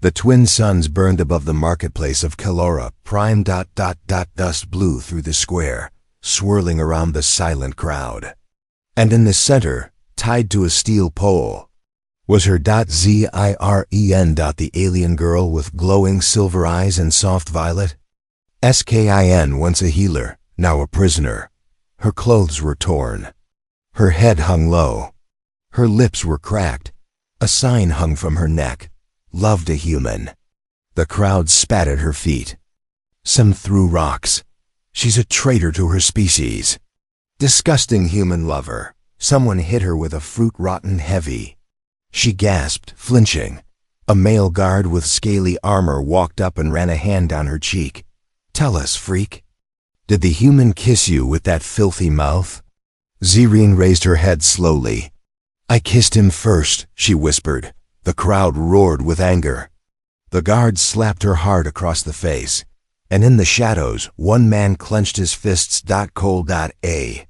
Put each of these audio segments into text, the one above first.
The twin suns burned above the marketplace of Kelora. Prime ... Dust blew through the square, swirling around the silent crowd. And in the center, tied to a steel pole, was her Ziren. The alien girl with glowing silver eyes and soft violet. Skin, once a healer, now a prisoner. Her clothes were torn. Her head hung low. Her lips were cracked. A sign hung from her neck. Loved a human. The crowd spat at her feet. Some threw rocks. She's a traitor to her species. Disgusting human lover. Someone hit her with a fruit rotten heavy. She gasped, flinching. A male guard with scaly armor walked up and ran a hand down her cheek. Tell us, freak. Did the human kiss you with that filthy mouth? Ziren raised her head slowly. I kissed him first, she whispered. The crowd roared with anger. The guard slapped her hard across the face, and in the shadows, one man clenched his fists. Cole. A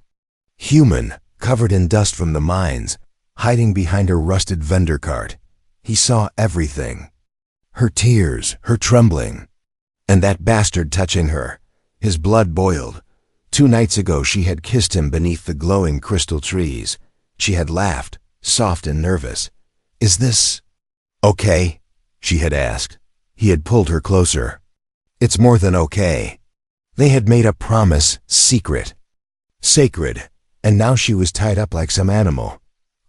human, covered in dust from the mines, hiding behind a rusted vendor cart. He saw everything. Her tears, her trembling, and that bastard touching her. His blood boiled. 2 nights ago she had kissed him beneath the glowing crystal trees. She had laughed, soft and nervous. Is this okay? She had asked. He had pulled her closer. It's more than okay. They had made a promise, secret, sacred, and now she was tied up like some animal.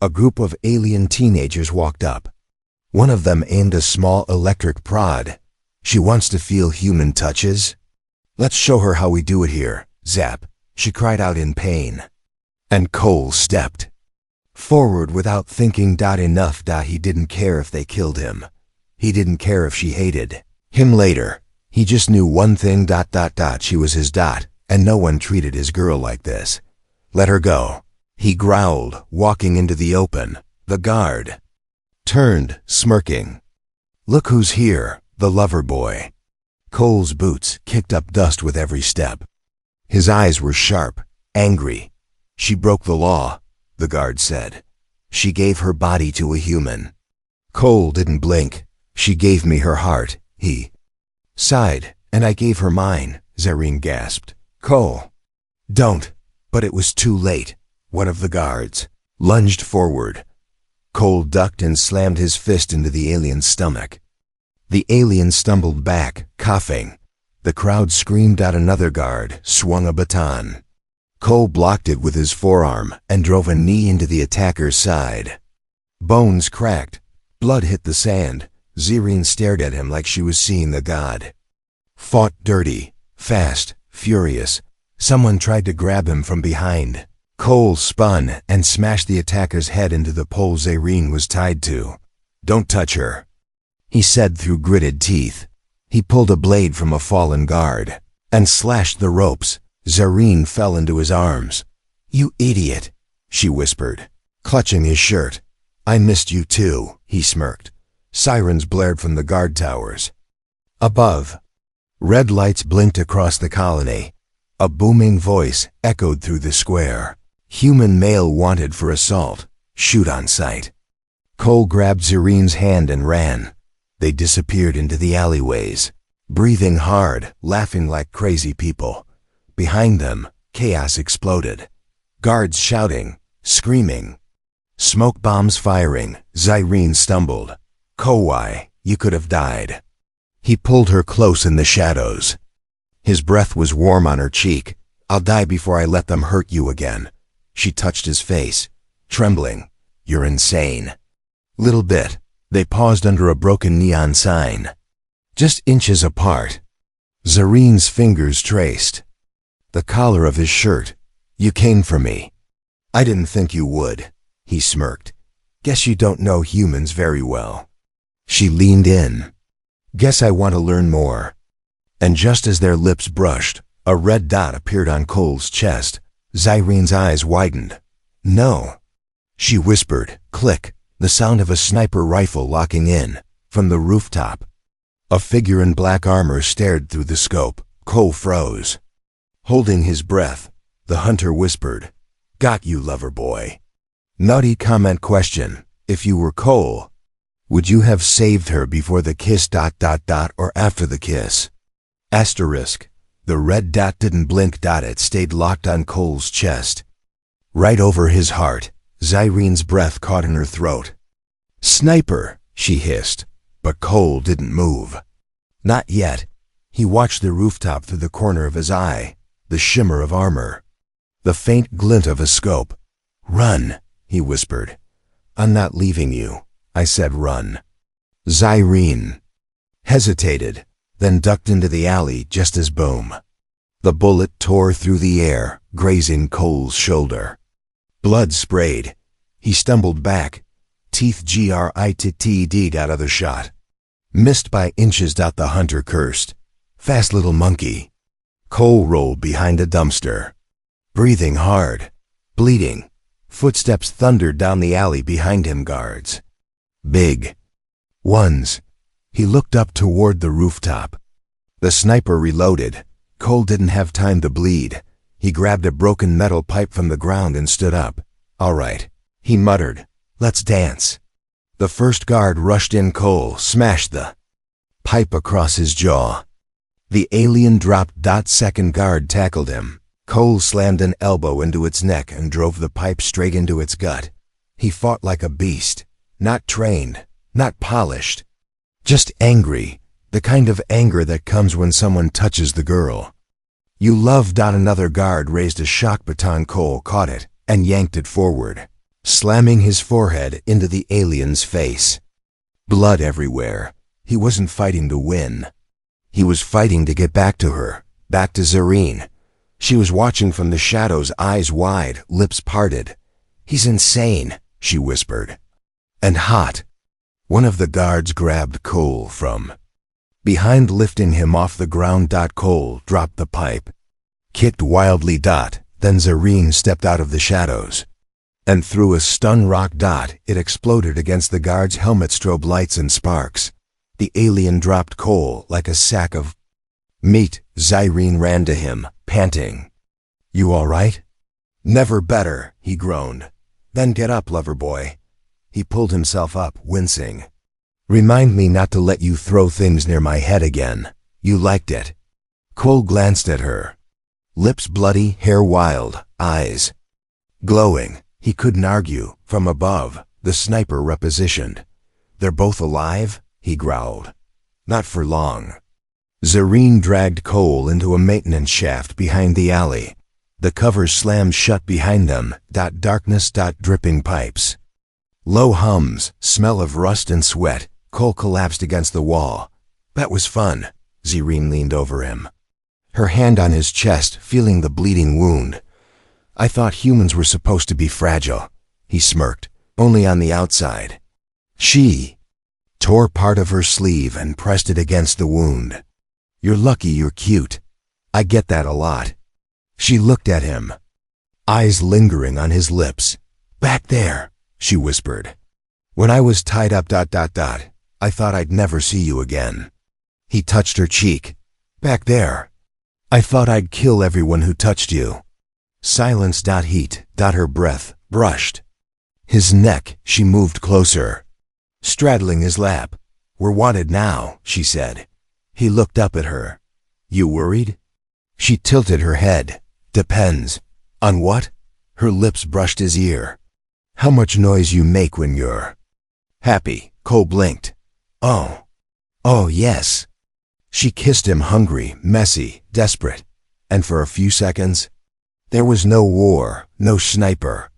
A group of alien teenagers walked up. One of them aimed a small electric prod. She wants to feel human touches. Let's show her how we do it here. Zap, she cried out in pain. And Cole stepped forward without thinking. Enough. He didn't care if they killed him. He didn't care if she hated him later. He just knew one thing. She was his . And no one treated his girl like this. Let her go, he growled, walking into the open. The guard turned, smirking. Look who's here, the lover boy. Cole's boots kicked up dust with every step. His eyes were sharp, angry. She broke the law, the guard said. She gave her body to a human. Cole didn't blink. She gave me her heart, he sighed, and I gave her mine, Ziren gasped. Cole. Don't. But it was too late. One of the guards lunged forward. Cole ducked and slammed his fist into the alien's stomach. The alien stumbled back, coughing. The crowd screamed out. Another guard swung a baton. Cole blocked it with his forearm and drove a knee into the attacker's side. Bones cracked. Blood hit the sand. Ziren stared at him like she was seeing the god. Fought dirty, fast, furious. Someone tried to grab him from behind. Cole spun and smashed the attacker's head into the pole Ziren was tied to. Don't touch her, he said through gritted teeth. He pulled a blade from a fallen guard and slashed the ropes. Ziren fell into his arms. You idiot, she whispered, clutching his shirt. I missed you too, he smirked. Sirens blared from the guard towers. Above, red lights blinked across the colony. A booming voice echoed through the square. Human male wanted for assault. Shoot on sight. Cole grabbed Ziren's hand and ran. They disappeared into the alleyways, breathing hard, laughing like crazy people. Behind them, chaos exploded. Guards shouting, screaming. Smoke bombs firing. Ziren stumbled. Kowai, you could have died. He pulled her close in the shadows. His breath was warm on her cheek. I'll die before I let them hurt you again. She touched his face, trembling. You're insane. Little bit. They paused under a broken neon sign, just inches apart. Ziren's fingers traced the collar of his shirt. You came for me. I didn't think you would, he smirked. Guess you don't know humans very well. She leaned in. Guess I want to learn more. And just as their lips brushed, a red dot appeared on Cole's chest. Ziren's eyes widened. No, she whispered. Click, the sound of a sniper rifle locking in. From the rooftop, a figure in black armor stared through the scope. Cole froze. Holding his breath, the hunter whispered, Got you, lover boy. Naughty comment question. If you were Cole, Would you have saved her before the kiss ... or after the kiss? Asterisk. The red dot didn't blink. It stayed locked on Cole's chest. Right over his heart. Zyreen's breath caught in her throat. Sniper, she hissed, but Cole didn't move. Not yet. He watched the rooftop through the corner of his eye, the shimmer of armor, the faint glint of a scope. Run, he whispered. I'm not leaving you. I said run. Zyreen hesitated, then ducked into the alley just as boom. The bullet tore through the air, grazing Cole's shoulder. Blood sprayed. He stumbled back, teeth gritted out of the shot. Missed by inches. The hunter cursed. Fast little monkey. Cole rolled behind a dumpster. Breathing hard. Bleeding. Footsteps thundered down the alley behind him. Guards. Big ones. He looked up toward the rooftop. The sniper reloaded. Cole didn't have time to bleed. He grabbed a broken metal pipe from the ground and stood up. All right, he muttered. Let's dance. The first guard rushed in. Cole smashed the pipe across his jaw. The alien dropped. Second guard tackled him. Cole slammed an elbow into its neck and drove the pipe straight into its gut. He fought like a beast. Not trained, not polished. Just angry, the kind of anger that comes when someone touches the girl. You love. Another guard raised a shock baton. Cole caught it and yanked it forward, slamming his forehead into the alien's face. Blood everywhere. He wasn't fighting to win. He was fighting to get back to her, back to Zyreen. She was watching from the shadows, eyes wide, lips parted. He's insane, she whispered. And hot. One of the guards grabbed Cole from behind, lifting him off the ground. Cole dropped the pipe, kicked wildly. Then Zyreen stepped out of the shadows and threw a stun rock. It exploded against the guard's helmet, strobe lights and sparks. The alien dropped Cole like a sack of meat. Zyreen ran to him, panting. You all right? Never better, he groaned. Then get up, lover boy. He pulled himself up, wincing. Remind me not to let you throw things near my head again. You liked it. Cole glanced at her. Lips bloody, hair wild, eyes glowing. He couldn't argue. From above, the sniper repositioned. They're both alive? He growled. Not for long. Zyreen dragged Cole into a maintenance shaft behind the alley. The covers slammed shut behind them. Darkness. Dripping pipes. Low hums, smell of rust and sweat. Cole collapsed against the wall. That was fun. Zyreen leaned over him, her hand on his chest, feeling the bleeding wound. I thought humans were supposed to be fragile. He smirked. Only on the outside. She tore part of her sleeve and pressed it against the wound. You're lucky you're cute. I get that a lot. She looked at him, eyes lingering on his lips. Back there, she whispered. When I was tied up. I thought I'd never see you again. He touched her cheek. Back there. I thought I'd kill everyone who touched you. Silence. Heat. Her breath brushed his neck. She moved closer, straddling his lap. We're wanted now, she said. He looked up at her. You worried? She tilted her head. Depends. On what? Her lips brushed his ear. How much noise you make when you're happy. Cole blinked. Oh, yes. She kissed him, hungry, messy, desperate. And for a few seconds, there was no war, no sniper,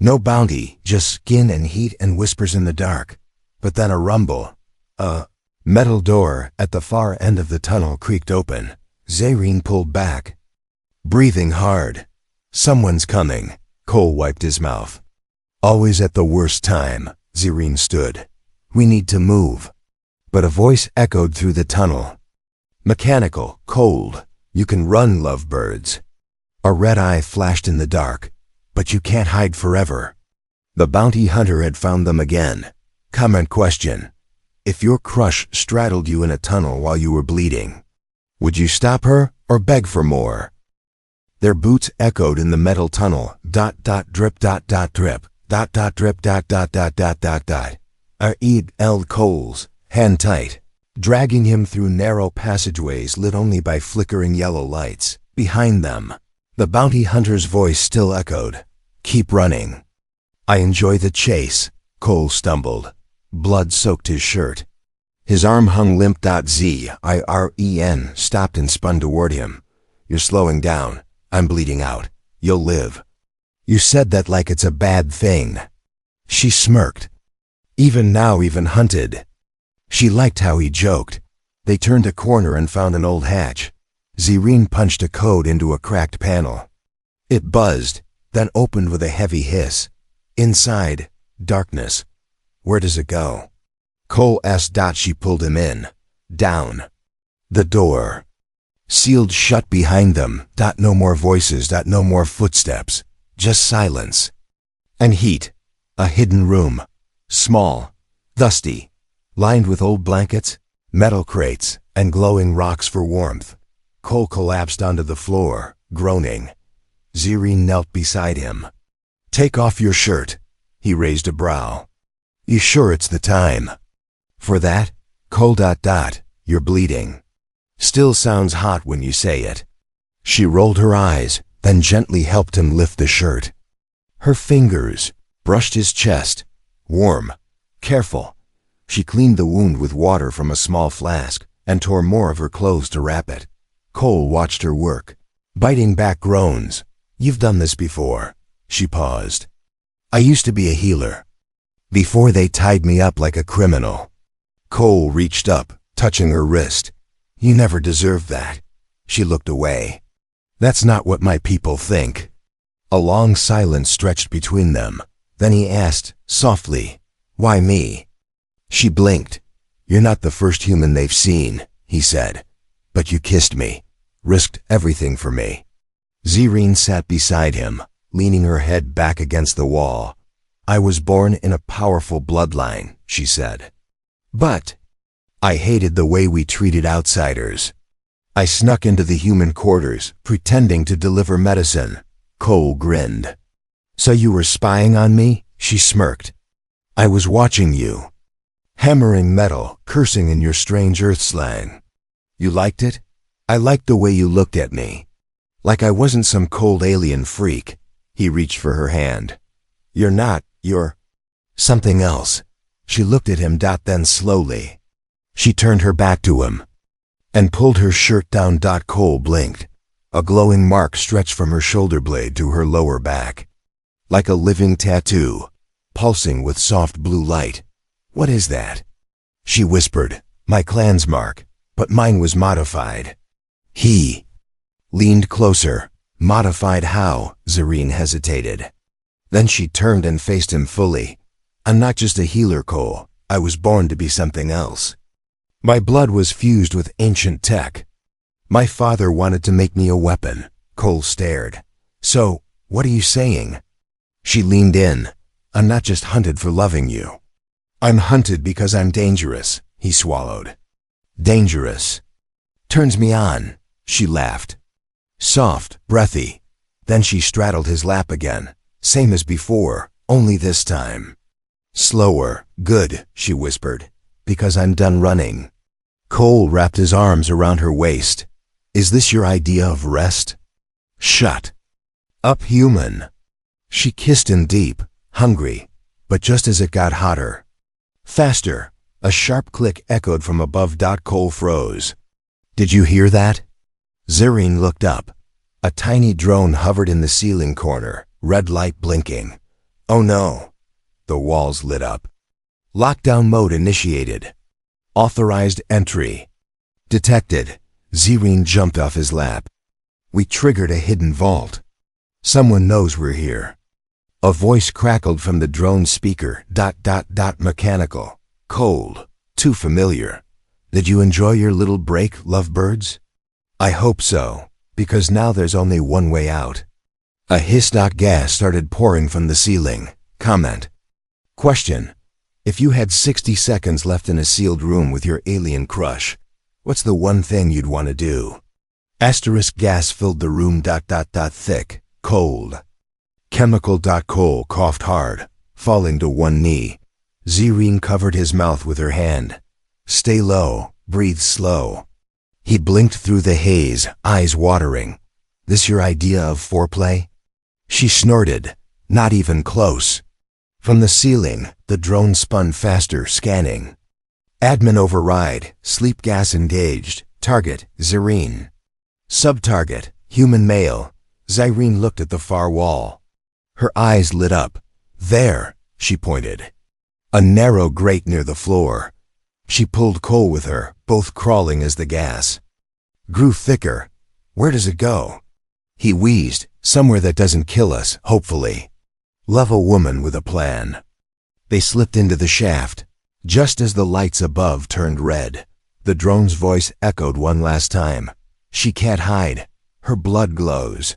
no bounty, just skin and heat and whispers in the dark. But then a rumble. A metal door at the far end of the tunnel creaked open. Zyreen pulled back, breathing hard. Someone's coming. Cole wiped his mouth. Always at the worst time. Zyreen stood. We need to move. But a voice echoed through the tunnel. Mechanical, cold. You can run, lovebirds. A red eye flashed in the dark. But you can't hide forever. The bounty hunter had found them again. Comment question. If your crush straddled you in a tunnel while you were bleeding, would you stop her or beg for more? Their boots echoed in the metal tunnel. Drip. Drip. Drip. R.E.L. Coles, hand tight, dragging him through narrow passageways lit only by flickering yellow lights. Behind them, the bounty hunter's voice still echoed. Keep running. I enjoy the chase, Cole stumbled. Blood soaked his shirt. His arm hung limp. Ziren stopped and spun toward him. You're slowing down. I'm bleeding out. You'll live. You said that like it's a bad thing. She smirked. Even now, even hunted. She liked how he joked. They turned a corner and found an old hatch. Ziren punched a code into a cracked panel. It buzzed, then opened with a heavy hiss. Inside, darkness. Where does it go? Cole asked. She pulled him in. Down. The door. Sealed shut behind them. No more voices. No more footsteps. Just silence. And heat. A hidden room. Small. Dusty. Lined with old blankets, metal crates, and glowing rocks for warmth. Cole collapsed onto the floor, groaning. Ziren knelt beside him. Take off your shirt. He raised a brow. You sure it's the time? For that? Cole. You're bleeding. Still sounds hot when you say it. She rolled her eyes, then gently helped him lift the shirt. Her fingers brushed his chest. Warm. Careful. She cleaned the wound with water from a small flask and tore more of her clothes to wrap it. Cole watched her work, biting back groans. You've done this before. She paused. I used to be a healer. Before they tied me up like a criminal. Cole reached up, touching her wrist. You never deserved that. She looked away. That's not what my people think. A long silence stretched between them. Then he asked, softly, why me? She blinked. You're not the first human they've seen, he said. But you kissed me, risked everything for me. Ziren sat beside him, leaning her head back against the wall. I was born in a powerful bloodline, she said. But I hated the way we treated outsiders. I snuck into the human quarters, pretending to deliver medicine. Cole grinned. So you were spying on me? She smirked. I was watching you. Hammering metal, cursing in your strange earth slang. You liked it? I liked the way you looked at me. Like I wasn't some cold alien freak. He reached for her hand. You're not, you're something else. She looked at him. Then slowly. She turned her back to him and pulled her shirt down. Cole blinked. A glowing mark stretched from her shoulder blade to her lower back. Like a living tattoo, pulsing with soft blue light. What is that? She whispered. My clan's mark, but mine was modified. He leaned closer. Modified how? Ziren hesitated. Then she turned and faced him fully. I'm not just a healer, Cole. I was born to be something else. My blood was fused with ancient tech. My father wanted to make me a weapon. Cole stared. So, what are you saying? She leaned in. I'm not just hunted for loving you. I'm hunted because I'm dangerous, he swallowed. Dangerous. Turns me on, she laughed. Soft, breathy. Then she straddled his lap again. Same as before, only this time. Slower. Good, she whispered. Because I'm done running. Cole wrapped his arms around her waist. Is this your idea of rest? Shut up, human. She kissed him deep, hungry, but just as it got hotter. Faster. A sharp click echoed from above. Cole froze. Did you hear that? Ziren looked up. A tiny drone hovered in the ceiling corner, red light blinking. Oh no. The walls lit up. Lockdown mode initiated. Authorized entry. Detected. Ziren jumped off his lap. We triggered a hidden vault. Someone knows we're here. A voice crackled from the drone speaker. Mechanical. Cold. Too familiar. Did you enjoy your little break, lovebirds? I hope so, because now there's only one way out. A hiss. Gas started pouring from the ceiling. Comment. Question. If you had 60 seconds left in a sealed room with your alien crush, what's the one thing you'd want to do? Asterisk. Gas filled the room. Thick. Cold. Chemical. Cole coughed hard, falling to one knee. Zerine covered his mouth with her hand. Stay low, breathe slow. He blinked through the haze, eyes watering. This your idea of foreplay? She snorted. Not even close. From the ceiling, the drone spun faster, scanning. Admin override, sleep gas engaged. Target, Zerine. Sub-target, human male. Zerine looked at the far wall. Her eyes lit up. There, she pointed. A narrow grate near the floor. She pulled Cole with her, both crawling as the gas grew thicker. Where does it go? He wheezed. Somewhere that doesn't kill us, hopefully. Love a woman with a plan. They slipped into the shaft. Just as the lights above turned red, the drone's voice echoed one last time. She can't hide. Her blood glows.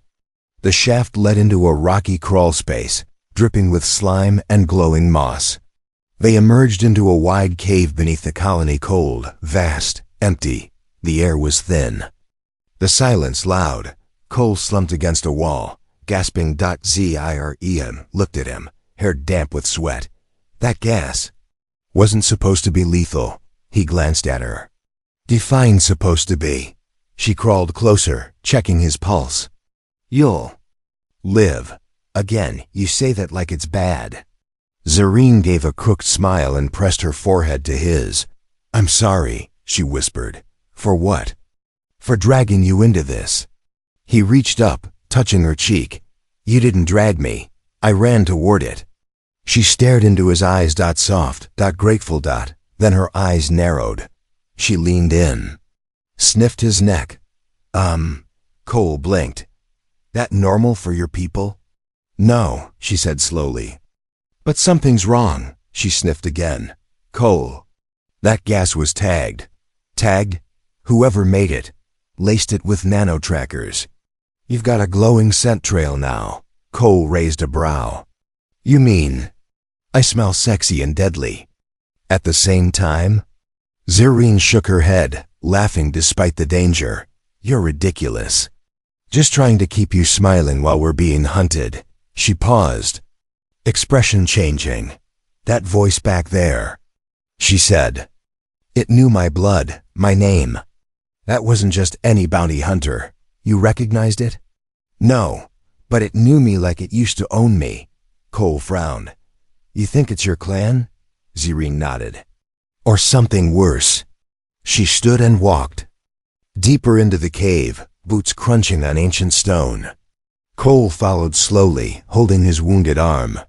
The shaft led into a rocky crawl space, dripping with slime and glowing moss. They emerged into a wide cave beneath the colony, cold, vast, empty. The air was thin. The silence loud. Cole slumped against a wall, gasping. Zerine looked at him, hair damp with sweat. That gas wasn't supposed to be lethal. He glanced at her. Defiance supposed to be. She crawled closer, checking his pulse. You'll live. Again, you say that like it's bad. Zerine gave a crooked smile and pressed her forehead to his. I'm sorry, she whispered. For what? For dragging you into this. He reached up, touching her cheek. You didn't drag me. I ran toward it. She stared into his eyes. Soft, grateful. Then her eyes narrowed. She leaned in. Sniffed his neck. Cole blinked. That normal for your people? No, she said slowly. But something's wrong. She sniffed again. Cole. That gas was tagged. Tagged? Whoever made it laced it with nano-trackers. You've got a glowing scent trail now. Cole raised a brow. You mean I smell sexy and deadly at the same time? Zerine shook her head, laughing despite the danger. You're ridiculous. Just trying to keep you smiling while we're being hunted. She paused, expression changing. That voice back there, she said. It knew my blood, my name. That wasn't just any bounty hunter. You recognized it? No, but it knew me like it used to own me. Cole frowned. You think it's your clan? Zerine nodded. Or something worse. She stood and walked deeper into the cave, boots crunching on ancient stone. Cole followed slowly, holding his wounded arm.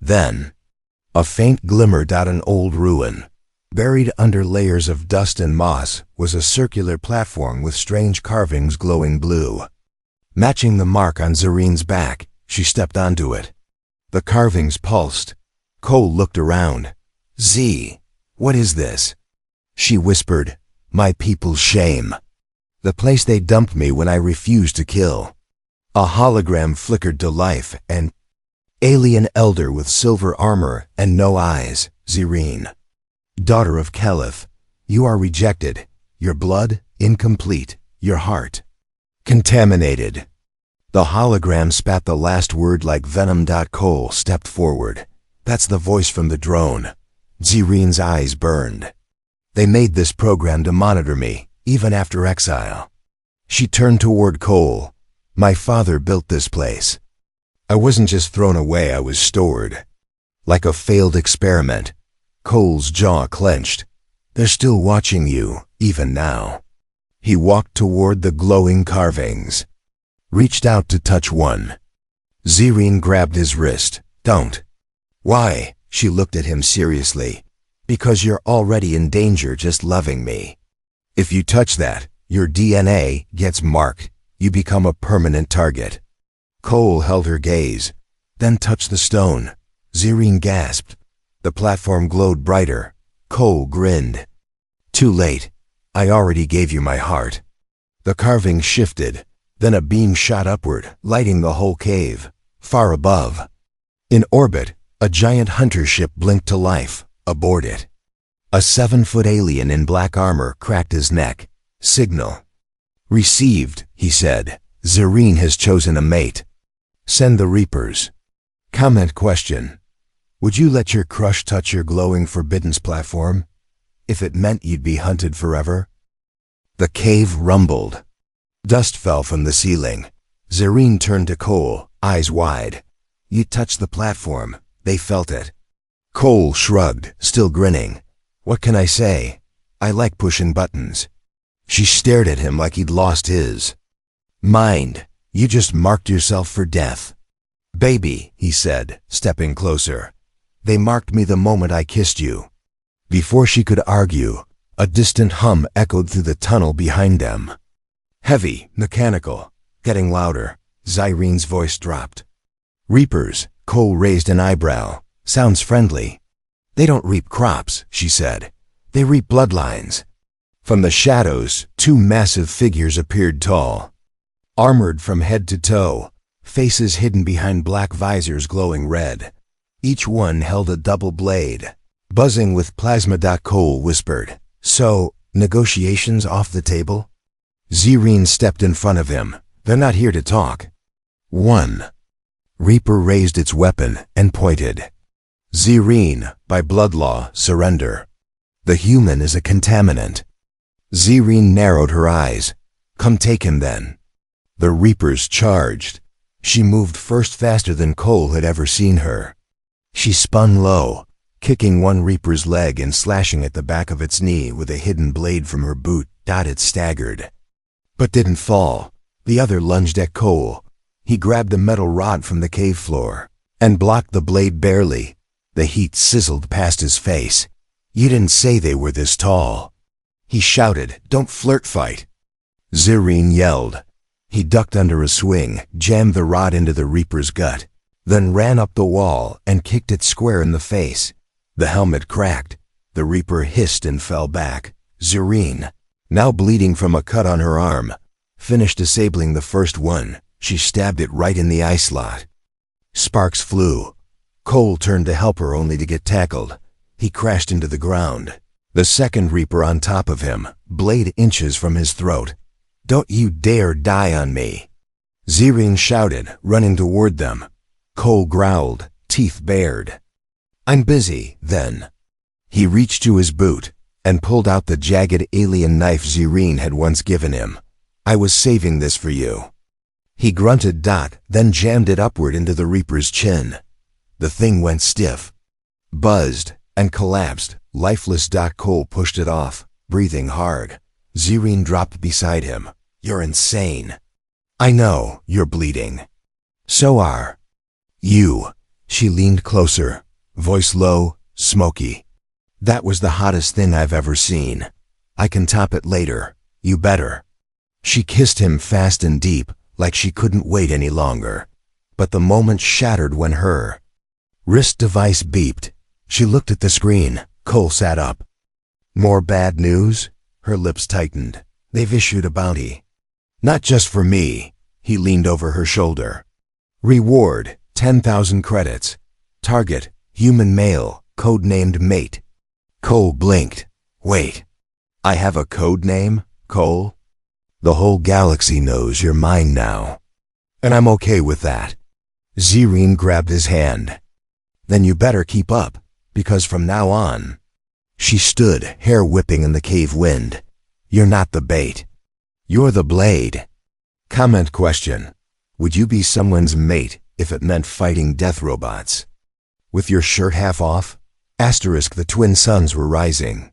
Then, a faint glimmer. An old ruin. Buried under layers of dust and moss was a circular platform with strange carvings glowing blue. Matching the mark on Zerine's back, she stepped onto it. The carvings pulsed. Cole looked around. Z, what is this? She whispered, my people's shame. The place they dumped me when I refused to kill. A hologram flickered to life, an alien elder with silver armor and no eyes, Zerine. Daughter of Keleth, you are rejected. Your blood, incomplete. Your heart, contaminated. The hologram spat the last word like venom. Cole stepped forward. That's the voice from the drone. Zerine's eyes burned. They made this program to monitor me, even after exile. She turned toward Cole. My father built this place. I wasn't just thrown away, I was stored. Like a failed experiment. Cole's jaw clenched. They're still watching you, even now. He walked toward the glowing carvings. Reached out to touch one. Zerine grabbed his wrist. Don't. Why? She looked at him seriously. Because you're already in danger just loving me. If you touch that, your DNA gets marked. You become a permanent target. Cole held her gaze, then touched the stone. Zerine gasped. The platform glowed brighter. Cole grinned. Too late. I already gave you my heart. The carving shifted. Then a beam shot upward, lighting the whole cave. Far above, in orbit, a giant hunter ship blinked to life. Aboard it, a 7-foot alien in black armor cracked his neck. Signal. Received, he said. Zerine has chosen a mate. Send the Reapers. Comment question. Would you let your crush touch your glowing forbiddance platform, if it meant you'd be hunted forever? The cave rumbled. Dust fell from the ceiling. Zareen turned to Cole, eyes wide. You touched the platform. They felt it. Cole shrugged, still grinning. What can I say? I like pushing buttons. She stared at him like he'd lost his mind. You just marked yourself for death. Baby, he said, stepping closer. They marked me the moment I kissed you. Before she could argue, a distant hum echoed through the tunnel behind them. Heavy, mechanical, getting louder. Zyreen's voice dropped. Reapers, Cole raised an eyebrow. Sounds friendly. They don't reap crops, she said. They reap bloodlines. From the shadows, two massive figures appeared tall. Armored from head to toe, faces hidden behind black visors glowing red. Each one held a double blade. Buzzing with plasma. Cole whispered. So, negotiations off the table? Zareen stepped in front of him. They're not here to talk. 1. Reaper raised its weapon and pointed. Zareen, by blood law, surrender. The human is a contaminant. Zareen narrowed her eyes. Come take him then. The Reapers charged. She moved first, faster than Cole had ever seen her. She spun low, kicking one Reaper's leg and slashing at the back of its knee with a hidden blade from her boot. It staggered, but didn't fall. The other lunged at Cole. He grabbed a metal rod from the cave floor and blocked the blade barely. The heat sizzled past his face. You didn't say they were this tall. He shouted, Don't flirt fight. Zareen yelled. He ducked under a swing, jammed the rod into the Reaper's gut, then ran up the wall and kicked it square in the face. The helmet cracked. The Reaper hissed and fell back. Zareen, now bleeding from a cut on her arm, finished disabling the first one. She stabbed it right in the eye slot. Sparks flew. Cole turned to help her only to get tackled. He crashed into the ground. The second Reaper on top of him, blade inches from his throat. Don't you dare die on me. Zareen shouted, running toward them. Cole growled, teeth bared. I'm busy, then. He reached to his boot and pulled out the jagged alien knife Zareen had once given him. I was saving this for you. He grunted, then jammed it upward into the Reaper's chin. The thing went stiff, buzzed, and collapsed, lifeless. Cole pushed it off, breathing hard. Zareen dropped beside him. You're insane. I know, you're bleeding. So are you. She leaned closer, voice low, smoky. That was the hottest thing I've ever seen. I can top it later. You better. She kissed him fast and deep, like she couldn't wait any longer. But the moment shattered when her wrist device beeped. She looked at the screen. Cole sat up. More bad news? Her lips tightened. They've issued a bounty. Not just for me. He leaned over her shoulder. Reward, 10,000 credits. Target, human male, code-named Mate. Cole blinked. Wait. I have a code name, Cole? The whole galaxy knows you're mine now. And I'm okay with that. Zareen grabbed his hand. Then you better keep up, because from now on. She stood, hair whipping in the cave wind. You're not the bait. You're the blade. Comment question. Would you be someone's mate if it meant fighting death robots? With your shirt half off? Asterisk. The twin suns were rising.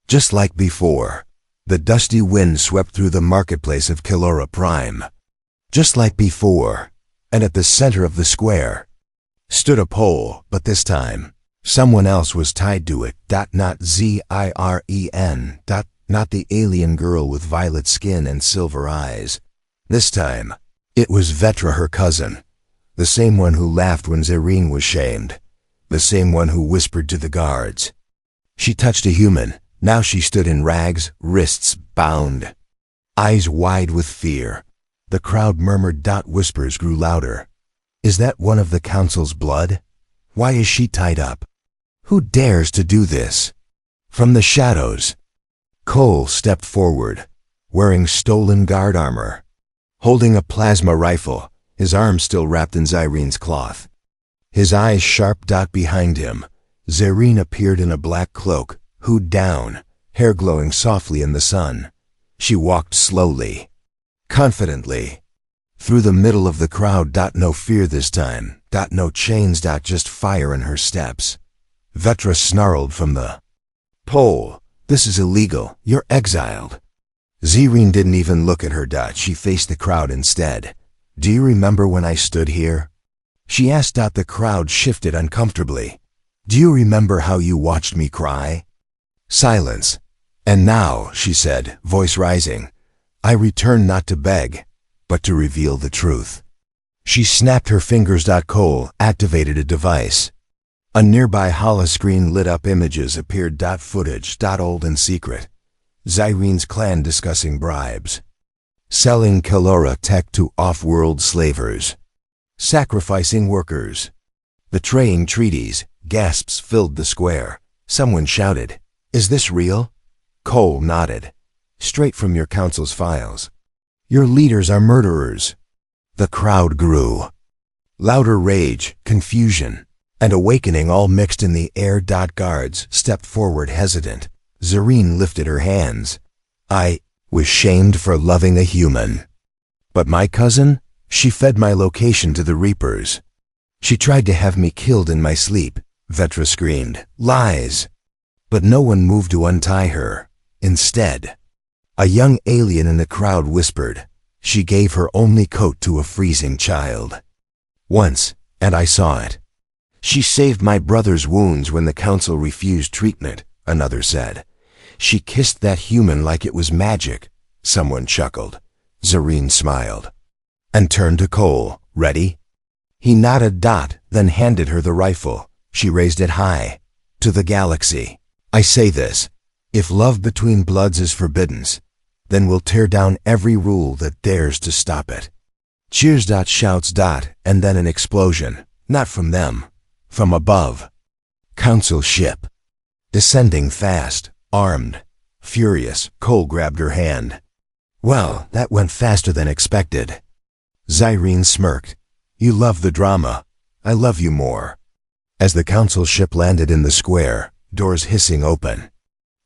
Just like before, the dusty wind swept through the marketplace of Kilora Prime. Just like before, and at the center of the square, stood a pole, but this time, someone else was tied to it. Not Zireen. Not the alien girl with violet skin and silver eyes. This time, it was Vetra, her cousin. The same one who laughed when Zareen was shamed. The same one who whispered to the guards. She touched a human. Now she stood in rags, wrists bound, eyes wide with fear. The crowd murmured. Whispers grew louder. Is that one of the council's blood? Why is she tied up? Who dares to do this? From the shadows, Cole stepped forward, wearing stolen guard armor, holding a plasma rifle, his arm still wrapped in Zyreen's cloth. His eyes sharp. Behind him, Zerine appeared in a black cloak, hood down, hair glowing softly in the sun. She walked slowly, confidently, through the middle of the crowd. No fear this time. No chains. Just fire in her steps. Vetra snarled from the pole. This is illegal. You're exiled. Zerine didn't even look at her. She faced the crowd instead. Do you remember when I stood here? She asked. The crowd shifted uncomfortably. Do you remember how you watched me cry? Silence. And now, she said, voice rising, I return not to beg, but to reveal the truth. She snapped her fingers. Cole activated a device. A nearby holoscreen lit up. Images appeared. Footage. Old and secret. Zerine's clan discussing bribes. Selling Calora tech to off-world slavers. Sacrificing workers. Betraying treaties. Gasps filled the square. Someone shouted, Is this real? Cole nodded. Straight from your council's files. Your leaders are murderers. The crowd grew. Louder rage, confusion, and awakening all mixed in the air. Guards stepped forward hesitant. Zerine lifted her hands. I was shamed for loving a human. But my cousin? She fed my location to the Reapers. She tried to have me killed in my sleep, Vetra screamed. Lies! But no one moved to untie her. Instead, a young alien in the crowd whispered, she gave her only coat to a freezing child. Once, and I saw it. She saved my brother's wounds when the council refused treatment, another said. She kissed that human like it was magic, someone chuckled. Zerine smiled and turned to Cole. Ready? He nodded. Then handed her the rifle. She raised it high. To the galaxy. I say this. If love between bloods is forbidden, then we'll tear down every rule that dares to stop it. Cheers. Shouts. And then an explosion. Not from them. From above. Council ship. Descending fast, armed, furious. Cole grabbed her hand. Well, that went faster than expected. Zerine smirked. You love the drama. I love you more. As the council ship landed in the square, doors hissing open.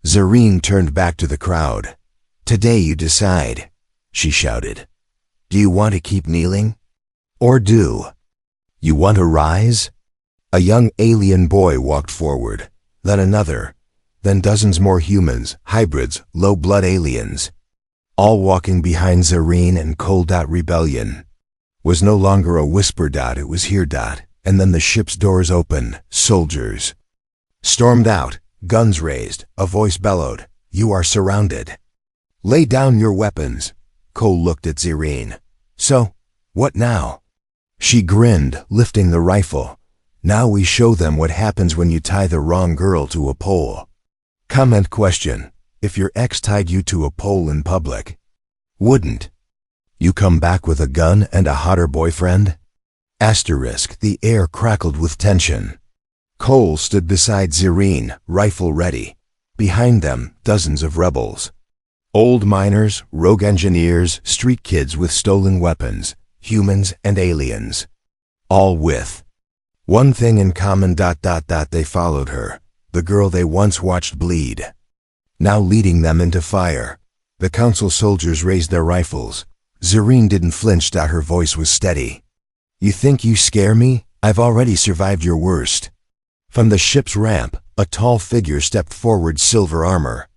Zerine turned back to the crowd. Today you decide, she shouted. Do you want to keep kneeling? Or do you want to rise? A young alien boy walked forward, then another, then dozens more humans, hybrids, low-blood aliens, all walking behind Zerine and Cole. Rebellion was no longer a whisper. It was here. And then the ship's doors opened. Soldiers stormed out, guns raised. A voice bellowed, You are surrounded. Lay down your weapons. Cole looked at Zerine. So, what now? She grinned, lifting the rifle. Now we show them what happens when you tie the wrong girl to a pole. Comment question. If your ex tied you to a pole in public, wouldn't you come back with a gun and a hotter boyfriend? Asterisk. The air crackled with tension. Cole stood beside Zerine, rifle ready. Behind them, dozens of rebels. Old miners, rogue engineers, street kids with stolen weapons, humans and aliens. All with one thing in common. They followed her, the girl they once watched bleed. Now leading them into fire. The council soldiers raised their rifles. Zerine didn't flinch. Her voice was steady. You think you scare me? I've already survived your worst. From the ship's ramp, a tall figure stepped forward, silver armor.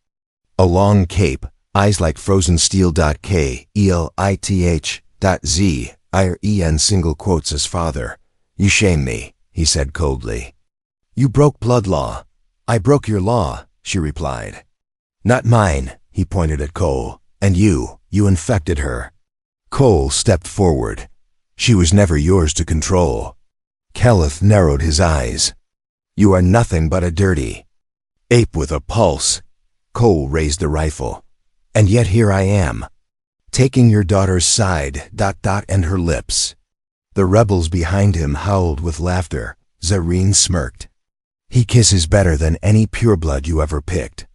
A long cape, eyes like frozen steel. Kelith.Zren single quotes his father. You shame me, he said coldly. You broke blood law. I broke your law, she replied. Not mine, he pointed at Cole. And you infected her. Cole stepped forward. She was never yours to control. Kelith narrowed his eyes. You are nothing but a dirty ape with a pulse. Cole raised the rifle. And yet here I am, taking your daughter's side. And her lips. The rebels behind him howled with laughter. Zerine smirked. He kisses better than any pureblood you ever picked.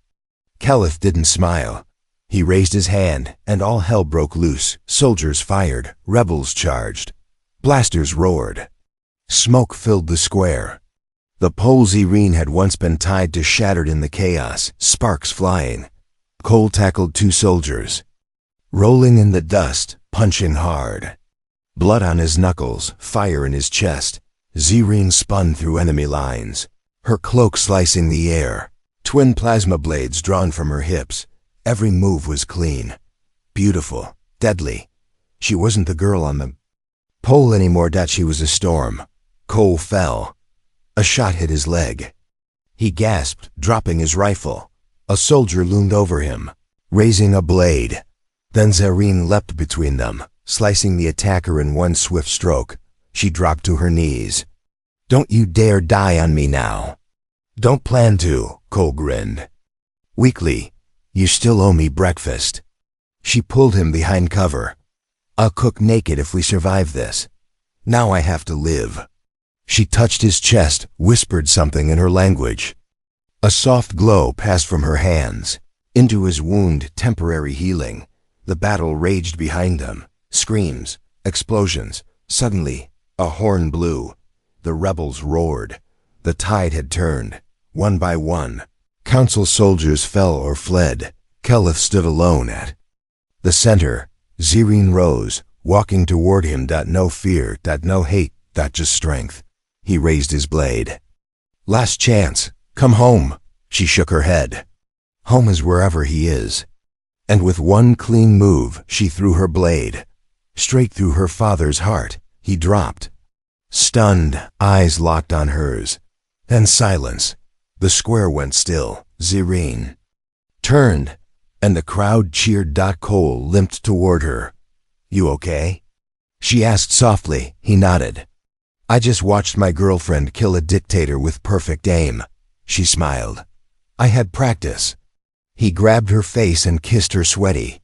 Kelith didn't smile. He raised his hand, and all hell broke loose. Soldiers fired, rebels charged. Blasters roared. Smoke filled the square. The poles Irene had once been tied to shattered in the chaos, sparks flying. Cole tackled 2 soldiers. Rolling in the dust, punching hard. Blood on his knuckles, fire in his chest. Irene spun through enemy lines, her cloak slicing the air. Twin plasma blades drawn from her hips. Every move was clean. Beautiful, deadly. She wasn't the girl on the pole anymore, that she was a storm. Cole fell. A shot hit his leg. He gasped, dropping his rifle. A soldier loomed over him, raising a blade. Then Irene leapt between them, slicing the attacker in one swift stroke. She dropped to her knees. "Don't you dare die on me now." "Don't plan to," Cole grinned. Weakly, "You still owe me breakfast." She pulled him behind cover. "I'll cook naked if we survive this. Now I have to live." She touched his chest, whispered something in her language. A soft glow passed from her hands. Into his wound, temporary healing. The battle raged behind them. Screams, explosions. Suddenly, a horn blew. The rebels roared. The tide had turned. One by one, council soldiers fell or fled. Keleth stood alone at the center. Irene rose, walking toward him. No fear, no hate, just strength. He raised his blade. "Last chance. Come home." She shook her head. "Home is wherever he is." And with one clean move, she threw her blade straight through her father's heart. He dropped. Stunned, eyes locked on hers. Then silence. The square went still. Irene turned, and the crowd cheered. Cole limped toward her. "You okay?" she asked softly. He nodded. "I just watched my girlfriend kill a dictator with perfect aim." She smiled. "I had practice." He grabbed her face and kissed her sweaty,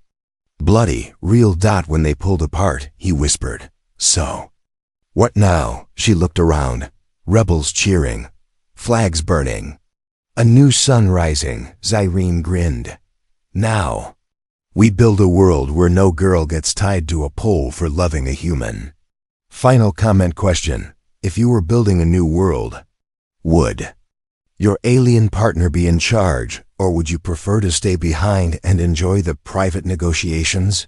bloody, real. When they pulled apart, he whispered, "So, what now?" She looked around. Rebels cheering. Flags burning. A new sun rising. Irene grinned. "Now, we build a world where no girl gets tied to a pole for loving a human." Final comment question. If you were building a new world, would your alien partner be in charge, or would you prefer to stay behind and enjoy the private negotiations?